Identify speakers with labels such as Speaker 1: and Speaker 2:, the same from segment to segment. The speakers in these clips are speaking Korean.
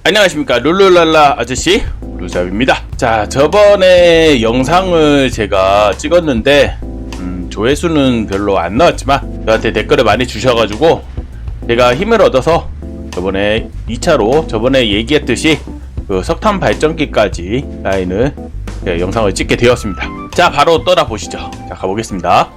Speaker 1: 안녕하십니까, 룰루랄라 아저씨 루잡입니다. 자, 저번에 영상을 제가 찍었는데 조회수는 별로 안 나왔지만 저한테 댓글을 많이 주셔가지고 제가 힘을 얻어서 저번에 2차로 저번에 얘기했듯이 그 석탄 발전기까지 라인을 영상을 찍게 되었습니다. 자, 바로 떠나보시죠. 자, 가보겠습니다.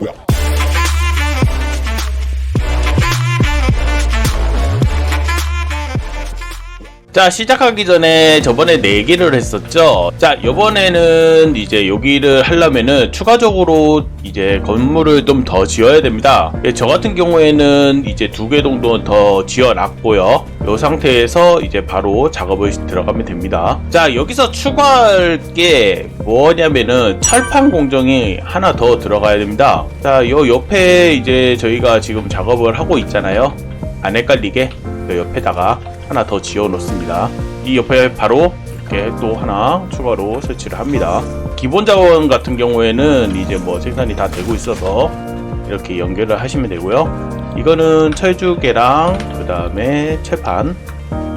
Speaker 1: 자, 시작하기 전에 저번에 4개를 했었죠. 자, 요번에는 이제 여기를 하려면은 추가적으로 이제 건물을 좀 더 지어야 됩니다. 저 같은 경우에는 이제 2개 정도 더 지어 놨고요. 이 상태에서 이제 바로 작업을 들어가면 됩니다. 자, 여기서 추가할 게 뭐냐면은 철판 공정이 하나 더 들어가야 됩니다. 자, 요 옆에 이제 저희가 지금 작업을 하고 있잖아요. 안 헷갈리게 요 옆에다가 하나 더 지어 놓습니다. 이 옆에 바로 이렇게 또 하나 추가로 설치를 합니다. 기본 자원 같은 경우에는 이제 뭐 생산이 다 되고 있어서 이렇게 연결을 하시면 되고요. 이거는 철주개랑 그 다음에 철판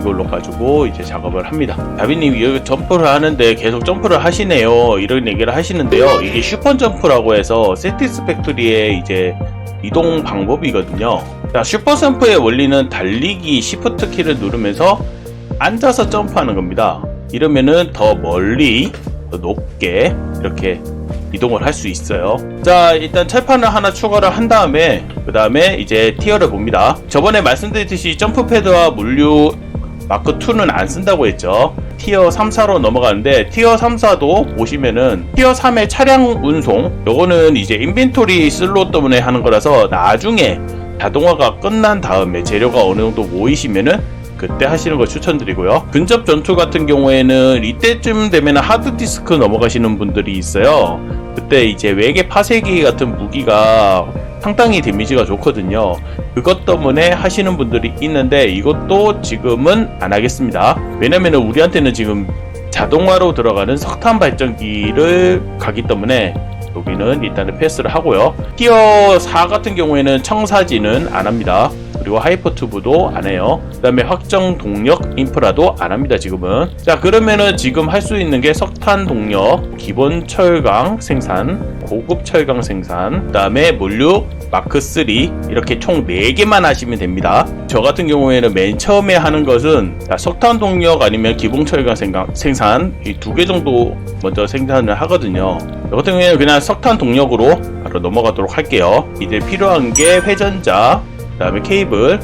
Speaker 1: 이걸로 가지고 이제 작업을 합니다. 다비님 여기 점프를 하는데 계속 점프를 하시네요, 이런 얘기를 하시는데요. 이게 슈퍼 점프라고 해서 세티스팩토리의 이제 이동 방법이거든요. 자, 슈퍼 점프의 원리는 달리기 시프트 키를 누르면서 앉아서 점프하는 겁니다. 이러면은 더 멀리 더 높게 이렇게 이동을 할 수 있어요. 자, 일단 철판을 하나 추가를 한 다음에 그 다음에 이제 티어를 봅니다. 저번에 말씀드렸듯이 점프 패드와 물류 마크 2는 안 쓴다고 했죠. 티어 3, 4로 넘어가는데 티어 3, 4도 보시면은 티어 3의 차량 운송, 요거는 이제 인벤토리 슬롯 때문에 하는 거라서 나중에 자동화가 끝난 다음에 재료가 어느 정도 모이시면은 그때 하시는 걸 추천드리고요. 근접 전투 같은 경우에는 이때쯤 되면 하드디스크 넘어가시는 분들이 있어요. 그때 이제 외계 파쇄기 같은 무기가 상당히 데미지가 좋거든요. 그것 때문에 하시는 분들이 있는데 이것도 지금은 안 하겠습니다. 왜냐면은 우리한테는 지금 자동화로 들어가는 석탄 발전기를 가기 때문에 여기는 일단은 패스를 하고요. 티어 4 같은 경우에는 청사진은 안 합니다. 그리고 하이퍼튜브도 안 해요. 그 다음에 확정 동력 인프라도 안 합니다, 지금은. 자, 그러면은 지금 할 수 있는 게 석탄 동력, 기본 철강 생산, 고급 철강 생산, 그 다음에 물류 마크 3 이렇게 총 4개만 하시면 됩니다. 저 같은 경우에는 맨 처음에 하는 것은 석탄 동력 아니면 기본 철강 생산 이 2개 정도 먼저 생산을 하거든요. 저 같은 경우에는 그냥 석탄 동력으로 바로 넘어가도록 할게요. 이제 필요한 게 회전자, 그 다음에 케이블,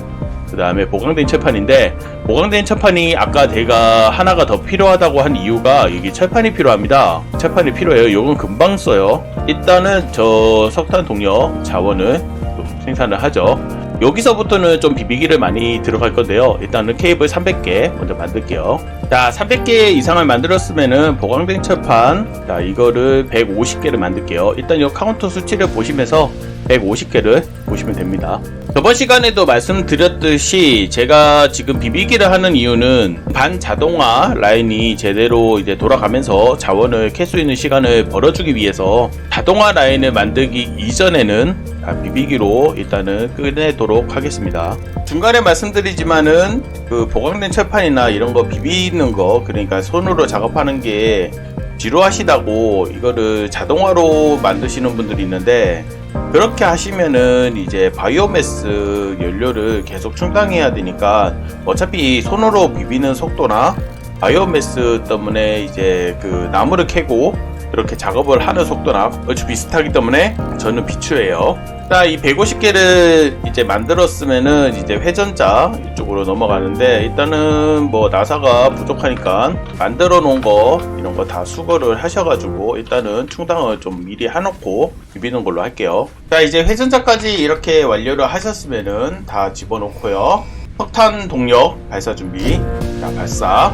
Speaker 1: 그 다음에 보강된 철판인데, 보강된 철판이 아까 제가 하나가 더 필요하다고 한 이유가 이게 철판이 필요합니다. 철판이 필요해요. 이건 금방 써요. 일단은 저 석탄 동력 자원을 좀 생산을 하죠. 여기서부터는 좀 비비기를 많이 들어갈 건데요. 일단은 케이블 300개 먼저 만들게요. 자, 300개 이상을 만들었으면은 보강된 철판, 자, 이거를 150개를 만들게요. 일단 이 카운터 수치를 보시면서 150개를 보시면 됩니다. 저번 시간에도 말씀드렸듯이 제가 지금 비비기를 하는 이유는 반자동화 라인이 제대로 이제 돌아가면서 자원을 캘 수 있는 시간을 벌어주기 위해서 자동화 라인을 만들기 이전에는 비비기로 일단은 끝내도록 하겠습니다. 중간에 말씀드리지만은 그 보강된 철판이나 이런 거 비비는 거, 그러니까 손으로 작업하는 게 지루하시다고 이거를 자동화로 만드시는 분들이 있는데, 그렇게 하시면은 이제 바이오매스 연료를 계속 충당해야 되니까 어차피 손으로 비비는 속도나 바이오매스 때문에 이제 그 나무를 캐고 이렇게 작업을 하는 속도나 어차피 비슷하기 때문에 저는 비추해요. 자, 이 150개를 이제 만들었으면은 이제 회전자 이쪽으로 넘어가는데, 일단은 뭐 나사가 부족하니까 만들어 놓은 거 이런 거 다 수거를 하셔가지고 일단은 충당을 좀 미리 해놓고 비비는 걸로 할게요. 자, 이제 회전자까지 이렇게 완료를 하셨으면은 다 집어넣고요. 석탄 동력 발사 준비. 자, 발사.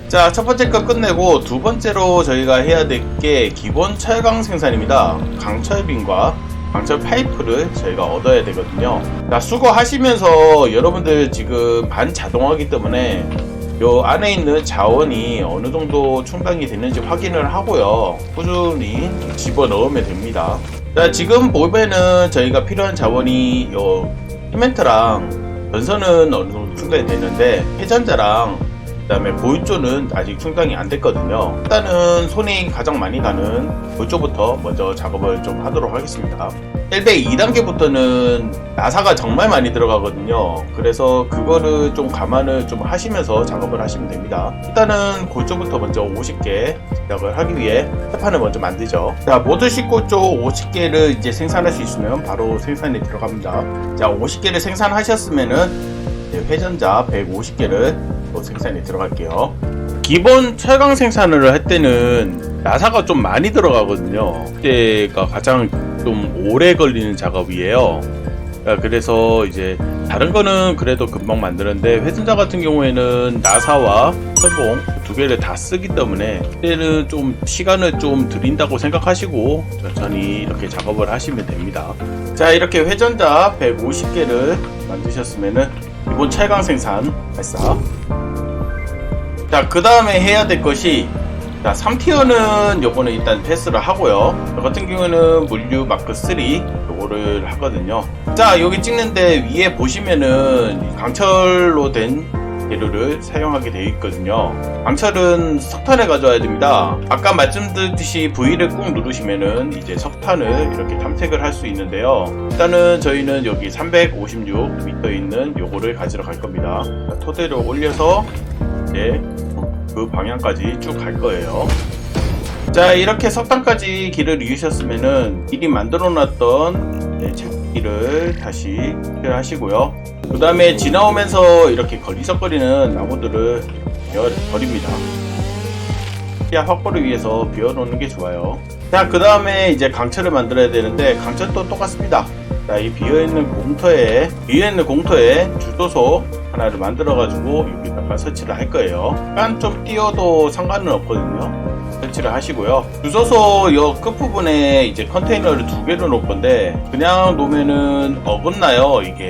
Speaker 1: 자, 첫 번째 거 끝내고 두 번째로 저희가 해야 될 게 기본 철강 생산입니다. 강철빈과 강철 파이프를 저희가 얻어야 되거든요. 자, 수거하시면서 여러분들 지금 반자동화이기 때문에 요 안에 있는 자원이 어느 정도 충당이 됐는지 확인을 하고요. 꾸준히 집어넣으면 됩니다. 자, 지금 보면은 저희가 필요한 자원이 요 시멘트랑 전선은 어느 정도 충당이 됐는데 회전자랑 그다음에 고유조는 아직 충당이 안 됐거든요. 일단은 손이 가장 많이 가는 고유조부터 먼저 작업을 좀 하도록 하겠습니다. 1배 2단계부터는 나사가 정말 많이 들어가거든요. 그래서 그거를 좀 감안을 좀 하시면서 작업을 하시면 됩니다. 일단은 고조부터 먼저 50개 제작을 하기 위해 패판을 먼저 만들죠. 자, 모드 19조 50개를 이제 생산할 수 있으면 바로 생산에 들어갑니다. 자, 50개를 생산하셨으면은 회전자 150개를 또 생산에 들어갈게요. 기본 철강 생산을 할 때는 나사가 좀 많이 들어가거든요. 그때가 가장 좀 오래 걸리는 작업이에요. 그래서 이제 다른 거는 그래도 금방 만드는데 회전자 같은 경우에는 나사와 철봉 두 개를 다 쓰기 때문에 그때는 좀 시간을 좀 들인다고 생각하시고 천천히 이렇게 작업을 하시면 됩니다. 자, 이렇게 회전자 150개를 만드셨으면은 기본 철강 생산 발사. 자, 그 다음에 해야 될 것이, 자, 3티어는 요거는 일단 패스를 하고요. 저 같은 경우는 물류 마크 3 요거를 하거든요. 자, 여기 찍는데 위에 보시면은 강철로 된 재료를 사용하게 되어 있거든요. 강철은 석탄을 가져와야 됩니다. 아까 말씀드렸듯이 V를 꾹 누르시면은 이제 석탄을 이렇게 탐색을 할 수 있는데요. 일단은 저희는 여기 356m 있는 요거를 가지러 갈 겁니다. 자, 토대를 올려서 이제 그 방향까지 쭉 갈 거예요. 자, 이렇게 석탄까지 길을 이으셨으면은 미리 만들어 놨던 채찍기를 다시 하시고요. 그 다음에 지나오면서 이렇게 걸리적거리는 나무들을 버립니다. 시야 확보를 위해서 비워놓는 게 좋아요. 자, 그 다음에 이제 강철을 만들어야 되는데 강철도 똑같습니다. 자, 이 비어있는 공터에 주도소 하나를 만들어 가지고 여기다가 설치를 할 거예요. 약간 좀 띄어도 상관은 없거든요. 설치를 하시고요. 주소소 요 끝부분에 이제 컨테이너를 두 개로 놓을 건데 그냥 놓으면은 어긋나요. 이게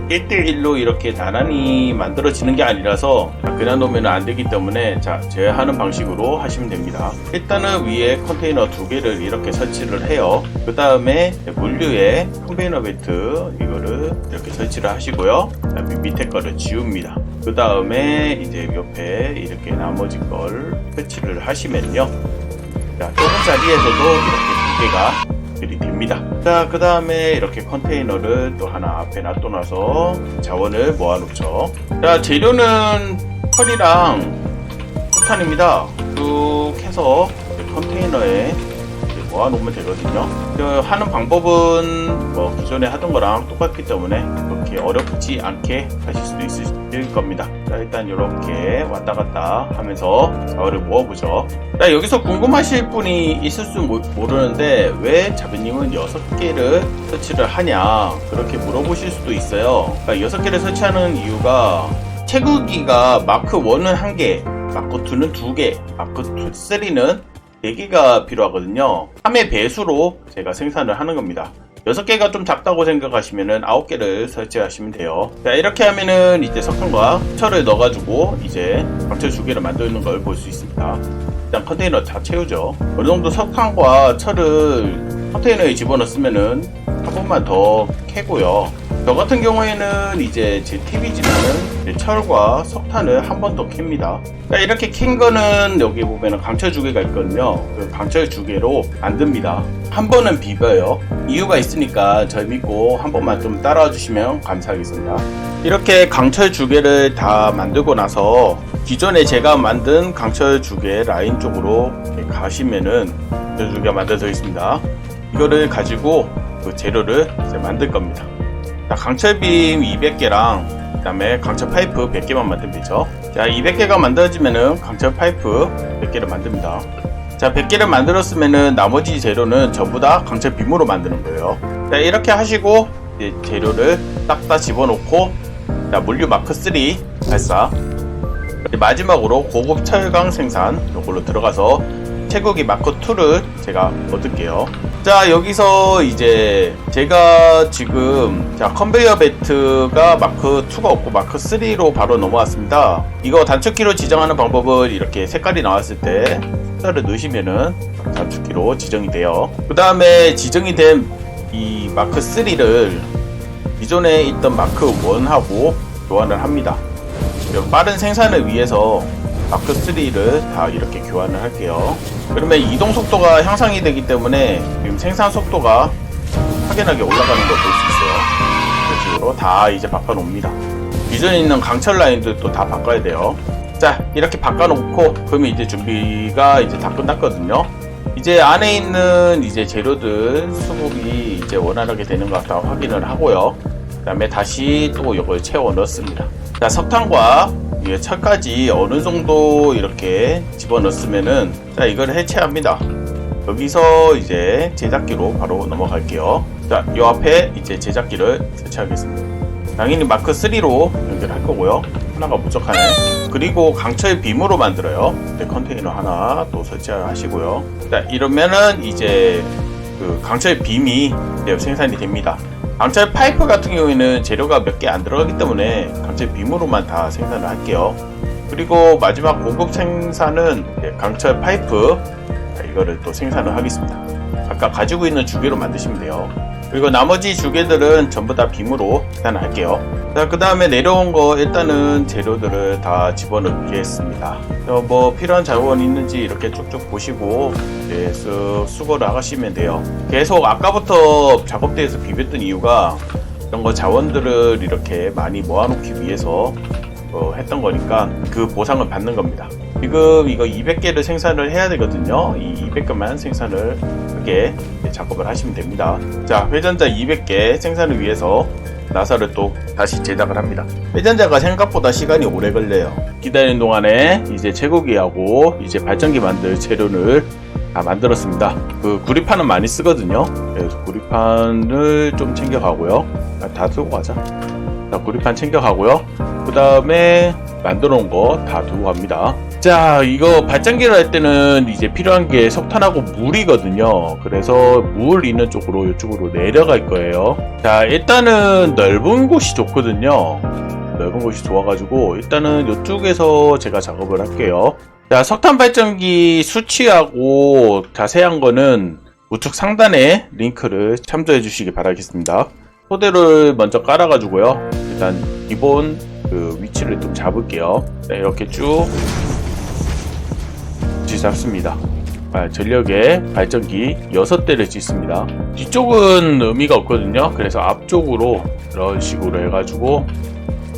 Speaker 1: 1대1로 이렇게 나란히 만들어지는 게 아니라서 그냥 놓으면 안 되기 때문에 자, 제가 하는 방식으로 하시면 됩니다. 일단은 위에 컨테이너 두 개를 이렇게 설치를 해요. 그 다음에 물류에 컨베이너 벨트 이거를 이렇게 설치를 하시고요. 밑에 거를 지웁니다. 그 다음에 이제 옆에 이렇게 나머지 걸 설치를 하시면요. 자, 좁은 자리에서도 이렇게 두 개가 들이댑니다. 자, 그 다음에 이렇게 컨테이너를 또 하나 앞에 놔둬놔서 자원을 모아놓죠. 자, 재료는 철이랑 석탄입니다. 쭉 해서 컨테이너에 모아놓으면 되거든요. 하는 방법은 뭐 기존에 하던 거랑 똑같기 때문에 그렇게 어렵지 않게 하실 수도 있을 겁니다. 자, 일단 이렇게 왔다 갔다 하면서 자원을 모아보죠. 자, 여기서 궁금하실 분이 있을 수 모르는데 왜 자비님은 6개를 설치를 하냐 그렇게 물어보실 수도 있어요. 그러니까 6개를 설치하는 이유가 채굴기가 마크 1은 1개, 마크 2는 2개, 마크 3는 4개가 필요하거든요. 3의 배수로 제가 생산을 하는 겁니다. 6개가 좀 작다고 생각하시면은 9개를 설치하시면 돼요. 자, 이렇게 하면은 이제 석탄과 철을 넣어가지고 이제 강철 2개를 만드는 걸 볼 수 있습니다. 일단 컨테이너 다 채우죠. 어느 정도 석탄과 철을 컨테이너에 집어넣으면은 한 번만 더 캐고요. 저 같은 경우에는 이제 제 팁이지만은 철과 석탄을 한 번 더 캡니다. 이렇게 캔 거는 여기 보면은 강철 2개가 있거든요. 그 강철 2개로 만듭니다. 한 번은 비벼요. 이유가 있으니까 절 믿고 한 번만 좀 따라와 주시면 감사하겠습니다. 이렇게 강철 2개를 다 만들고 나서 기존에 제가 만든 강철 2개 라인 쪽으로 가시면은 강철 2개가 만들어져 있습니다. 이거를 가지고 그 재료를 이제 만들 겁니다. 자, 강철빔 200개랑 그 다음에 강철 파이프 100개만 만들면 되죠. 자, 200개가 만들어지면은 강철 파이프 100개를 만듭니다. 자, 100개를 만들었으면은 나머지 재료는 전부 다 강철 빔으로 만드는 거예요. 자, 이렇게 하시고 이제 재료를 딱 다 집어넣고 자, 물류 마크 3 발사. 마지막으로 고급 철강 생산 이걸로 들어가서 채굴기 마크 2를 제가 얻을게요. 자, 여기서 이제 제가 지금 자, 컨베이어 벨트가 마크 2가 없고 마크 3로 바로 넘어왔습니다. 이거 단축키로 지정하는 방법을 이렇게 색깔이 나왔을 때 숫자를 넣으시면은 단축키로 지정이 돼요. 그 다음에 지정이 된 이 마크 3를 기존에 있던 마크 1하고 교환을 합니다. 빠른 생산을 위해서 마크 3를 다 이렇게 교환을 할게요. 그러면 이동 속도가 향상이 되기 때문에 지금 생산 속도가 확연하게 올라가는 걸 볼 수 있어요. 이런 식으로 다 이제 바꿔놓습니다. 기존에 있는 강철 라인들도 다 바꿔야 돼요. 자, 이렇게 바꿔놓고 그러면 이제 준비가 이제 다 끝났거든요. 이제 안에 있는 이제 재료들 수급이 이제 원활하게 되는 것 같다 확인을 하고요. 그 다음에 다시 또 이걸 채워 넣습니다. 자, 석탄과 철까지 어느 정도 이렇게 집어 넣었으면은 자, 이걸 해체합니다. 여기서 이제 제작기로 바로 넘어갈게요. 자, 요 앞에 이제 제작기를 설치하겠습니다. 당연히 마크 3로 연결할 거고요. 하나가 부족하네. 그리고 강철 빔으로 만들어요. 네, 컨테이너 하나 또 설치하시고요. 자, 이러면은 이제 그 강철 빔이 생산이 됩니다. 강철 파이프 같은 경우에는 재료가 몇 개 안 들어가기 때문에 강철 빔으로만 다 생산을 할게요. 그리고 마지막 고급 생산은 강철 파이프, 이거를 또 생산을 하겠습니다. 아까 가지고 있는 주개로 만드시면 돼요. 그리고 나머지 주개들은 전부 다 빔으로 생산을 할게요. 자, 그 다음에 내려온 거 일단은 재료들을 다 집어넣겠습니다. 뭐 필요한 자원 있는지 이렇게 쭉쭉 보시고 쓱 수거를 하시면 돼요. 계속 아까부터 작업대에서 비볐던 이유가 이런 거 자원들을 이렇게 많이 모아놓기 위해서 했던 거니까 그 보상을 받는 겁니다. 지금 이거 200개를 생산을 해야 되거든요. 이 200개만 생산을 하게 작업을 하시면 됩니다. 자, 회전자 200개 생산을 위해서 나사를 또 다시 제작을 합니다. 회전자가 생각보다 시간이 오래 걸려요. 기다리는 동안에 이제 채굴기하고 이제 발전기 만들 재료를 다 만들었습니다. 그 구리판은 많이 쓰거든요. 그래서 구리판을 좀 챙겨가고요. 다 쓰고 가자. 자, 구리판 챙겨가고요. 그 다음에 만들어 놓은 거 다 두고 갑니다. 자, 이거 발전기를 할 때는 이제 필요한 게 석탄하고 물이거든요. 그래서 물 있는 쪽으로 이쪽으로 내려갈 거예요. 자, 일단은 넓은 곳이 좋거든요. 넓은 곳이 좋아가지고 일단은 이쪽에서 제가 작업을 할게요. 자, 석탄 발전기 수치하고 자세한 거는 우측 상단에 링크를 참조해 주시기 바라겠습니다. 토대를 먼저 깔아가지고요. 일단 기본 그 위치를 좀 잡을게요. 자, 이렇게 쭉 잡습니다. 전력에 발전기 6대를 짓습니다. 뒤쪽은 의미가 없거든요. 그래서 앞쪽으로 이런 식으로 해가지고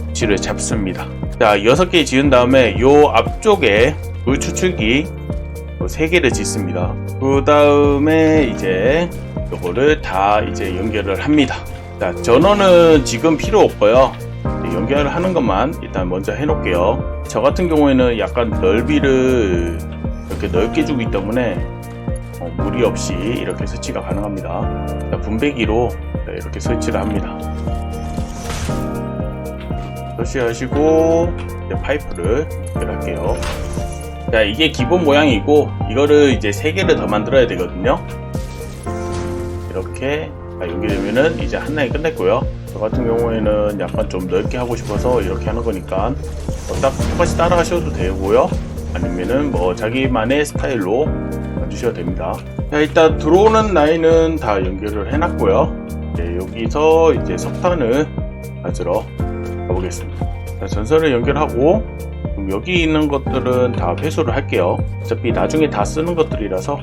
Speaker 1: 위치를 잡습니다. 자, 6개 지은 다음에 요 앞쪽에 물 추출기 3개를 짓습니다. 그 다음에 이제 요거를 다 이제 연결을 합니다. 자, 전원은 지금 필요 없고요. 연결을 하는 것만 일단 먼저 해놓을게요. 저 같은 경우에는 약간 넓이를 이렇게 넓게 주기 때문에 무리 없이 이렇게 설치가 가능합니다. 자, 분배기로 이렇게 설치를 합니다. 설치하시고 이제 파이프를 연결할게요. 자, 이게 기본 모양이고 이거를 이제 3개를 더 만들어야 되거든요. 이렇게 연결되면은 이제 한 라인 끝냈고요. 저 같은 경우에는 약간 좀 넓게 하고 싶어서 이렇게 하는 거니까 딱 똑같이 따라 하셔도 되고요. 아니면은 뭐 자기만의 스타일로 만드셔도 됩니다. 자, 일단 들어오는 라인은 다 연결을 해놨고요. 이제 여기서 이제 석탄을 가지러 가보겠습니다. 자, 전선을 연결하고 여기 있는 것들은 다 회수를 할게요. 어차피 나중에 다 쓰는 것들이라서.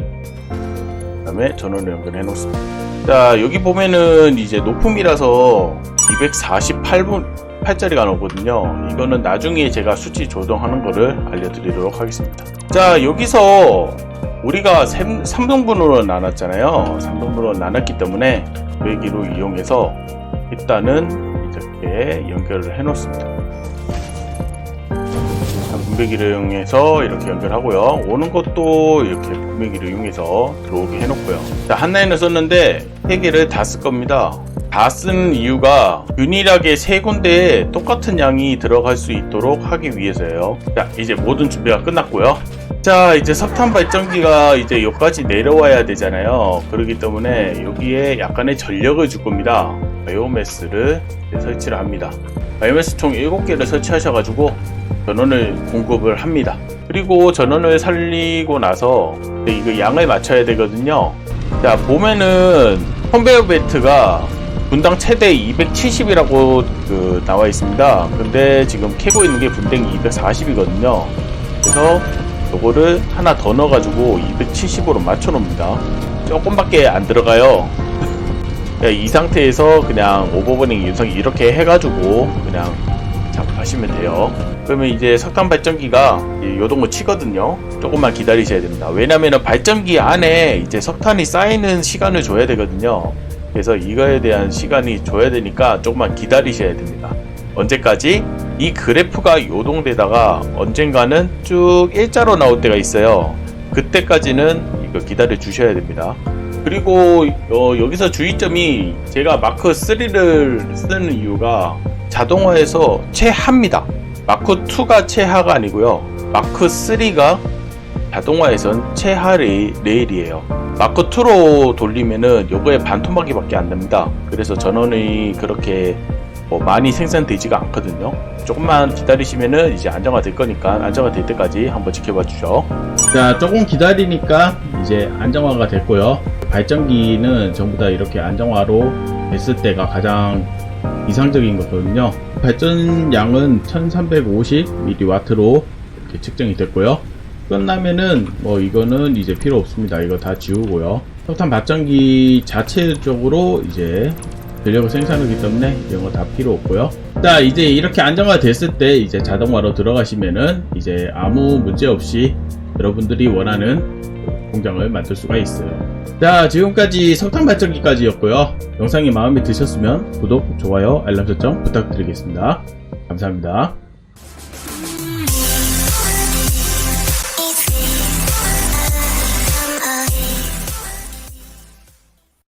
Speaker 1: 그 다음에 전원을 연결해 놓습니다. 자, 여기 보면은 이제 높음이라서 248짜리가 나오거든요. 이거는 나중에 제가 수치 조정하는 거를 알려드리도록 하겠습니다. 자, 여기서 우리가 3등분으로 나눴잖아요. 3등분으로 나눴기 때문에 배기로 이용해서 일단은 이렇게 연결을 해 놓습니다. 분배기를 이용해서 이렇게 연결하고요. 오는 것도 이렇게 분배기를 이용해서 들어오게 해놓고요. 자, 한 라인을 썼는데 3개를 다 쓸 겁니다. 다 쓴 이유가 균일하게 3군데에 똑같은 양이 들어갈 수 있도록 하기 위해서예요. 자, 이제 모든 준비가 끝났고요. 자, 이제 석탄 발전기가 이제 여기까지 내려와야 되잖아요. 그렇기 때문에 여기에 약간의 전력을 줄 겁니다. 바이오매스를 설치를 합니다. 바이오매스 총 7개를 설치하셔가지고 전원을 공급을 합니다. 그리고 전원을 살리고 나서 이거 양을 맞춰야 되거든요. 자, 보면은 컨베이어 벨트가 분당 최대 270이라고 나와 있습니다. 근데 지금 캐고 있는 게 분당이 240이거든요. 그래서 요거를 하나 더 넣어가지고 270으로 맞춰놓습니다. 조금밖에 안 들어가요. 이 상태에서 그냥 오버버닝 윤성이 이렇게 해가지고 그냥 작업하시면 돼요. 그러면 이제 석탄 발전기가 요동을 치거든요. 조금만 기다리셔야 됩니다. 왜냐면은 발전기 안에 이제 석탄이 쌓이는 시간을 줘야 되거든요. 그래서 이거에 대한 시간이 줘야 되니까 조금만 기다리셔야 됩니다. 언제까지? 이 그래프가 요동되다가 언젠가는 쭉 일자로 나올 때가 있어요. 그때까지는 이거 기다려 주셔야 됩니다. 그리고 여기서 주의점이 제가 마크 3를 쓰는 이유가 자동화에서 최하입니다. 마크 2가 최하가 아니고요. 마크 3가 자동화에선 최하 레일이에요. 마크 2로 돌리면은 요거에 반토막이밖에 안 됩니다. 그래서 전원이 그렇게 많이 생산되지가 않거든요. 조금만 기다리시면은 이제 안정화 될 거니까 안정화 될 때까지 한번 지켜봐 주죠. 자, 조금 기다리니까 이제 안정화가 됐고요. 발전기는 전부 다 이렇게 안정화로 됐을 때가 가장 이상적인 거거든요. 발전량은 1350mW로 이렇게 측정이 됐고요. 끝나면은 이거는 이제 필요 없습니다. 이거 다 지우고요. 석탄 발전기 자체적으로 이제 전력을 생산하기 때문에 이런 거 다 필요 없고요. 자, 이제 이렇게 안정화 됐을 때 이제 자동화로 들어가시면은 이제 아무 문제 없이 여러분들이 원하는 공장을 만들 수가 있어요. 자, 지금까지 석탄 발전기까지였고요. 영상이 마음에 드셨으면 구독, 좋아요, 알람 설정 부탁드리겠습니다. 감사합니다.